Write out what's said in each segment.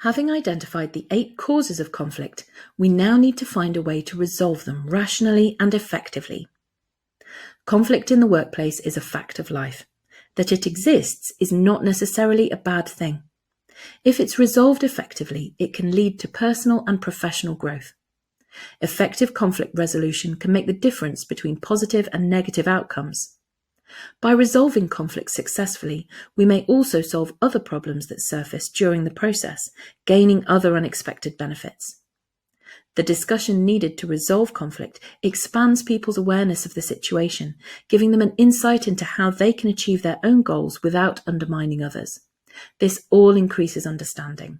Having identified the 8 causes of conflict, we now need to find a way to resolve them rationally and effectively. Conflict in the workplace is a fact of life. That it exists is not necessarily a bad thing. If it's resolved effectively, it can lead to personal and professional growth. Effective conflict resolution can make the difference between positive and negative outcomes. By resolving conflict successfully, we may also solve other problems that surface during the process, gaining other unexpected benefits. The discussion needed to resolve conflict expands people's awareness of the situation, giving them an insight into how they can achieve their own goals without undermining others. This all increases understanding.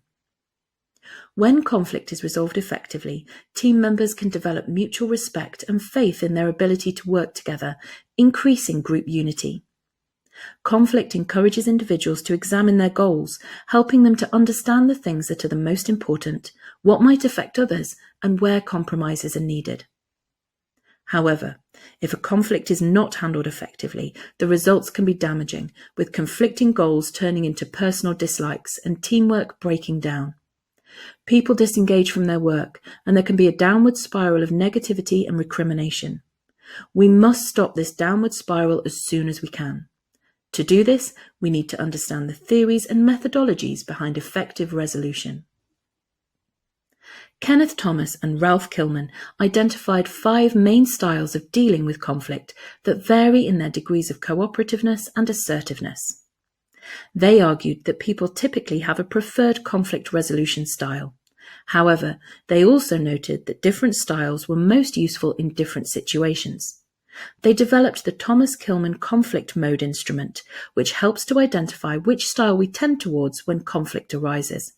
When conflict is resolved effectively, team members can develop mutual respect and faith in their ability to work together, increasing group unity. Conflict encourages individuals to examine their goals, helping them to understand the things that are the most important, what might affect others, and where compromises are needed. However, if a conflict is not handled effectively, the results can be damaging, with conflicting goals turning into personal dislikes and teamwork breaking down. People disengage from their work, and there can be a downward spiral of negativity and recrimination. We must stop this downward spiral as soon as we can. To do this, we need to understand the theories and methodologies behind effective resolution. Kenneth Thomas and Ralph Kilman identified 5 main styles of dealing with conflict that vary in their degrees of cooperativeness and assertiveness. They argued that people typically have a preferred conflict resolution style. However, they also noted that different styles were most useful in different situations. They developed the Thomas Kilman conflict mode instrument, which helps to identify which style we tend towards when conflict arises.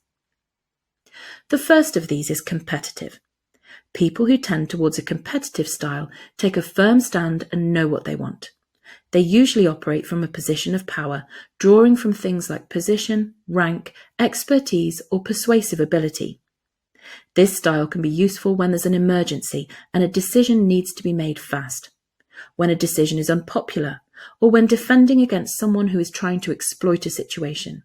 The first of these is competitive. People who tend towards a competitive style take a firm stand and know what they want. They usually operate from a position of power, drawing from things like position, rank, expertise, or persuasive ability. This style can be useful when there's an emergency and a decision needs to be made fast, when a decision is unpopular, or when defending against someone who is trying to exploit a situation.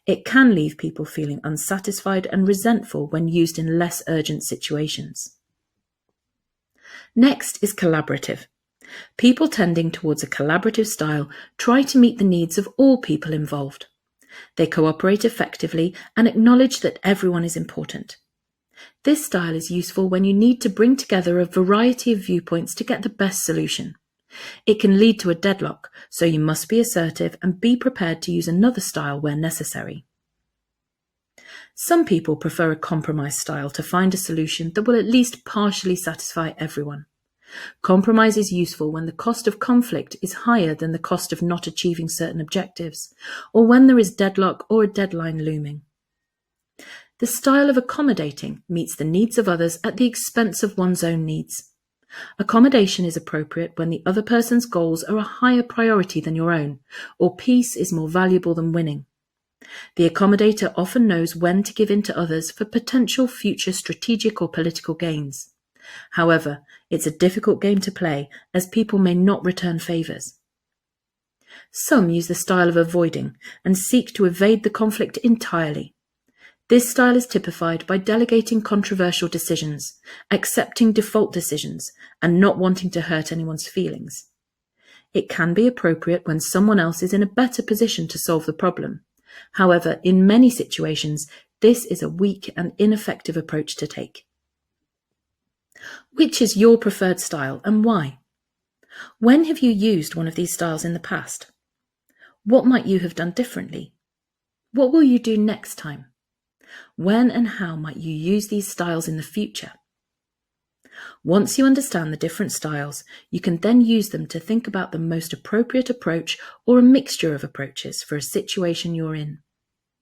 It can leave people feeling unsatisfied and resentful when used in less urgent situations. Next is collaborative. People tending towards a collaborative style try to meet the needs of all people involved. They cooperate effectively and acknowledge that everyone is important. This style is useful when you need to bring together a variety of viewpoints to get the best solution. It can lead to a deadlock, so you must be assertive and be prepared to use another style where necessary. Some people prefer a compromise style to find a solution that will at least partially satisfy everyone. Compromise is useful when the cost of conflict is higher than the cost of not achieving certain objectives, or when there is deadlock or a deadline looming. The style of accommodating meets the needs of others at the expense of one's own needs. Accommodation is appropriate when the other person's goals are a higher priority than your own, or peace is more valuable than winning. The accommodator often knows when to give in to others for potential future strategic or political gains. However, it's a difficult game to play as people may not return favours. Some use the style of avoiding and seek to evade the conflict entirely. This style is typified by delegating controversial decisions, accepting default decisions, and not wanting to hurt anyone's feelings. It can be appropriate when someone else is in a better position to solve the problem. However, in many situations, this is a weak and ineffective approach to take. Which is your preferred style and why? When have you used one of these styles in the past? What might you have done differently? What will you do next time? When and how might you use these styles in the future? Once you understand the different styles, you can then use them to think about the most appropriate approach or a mixture of approaches for a situation you're in.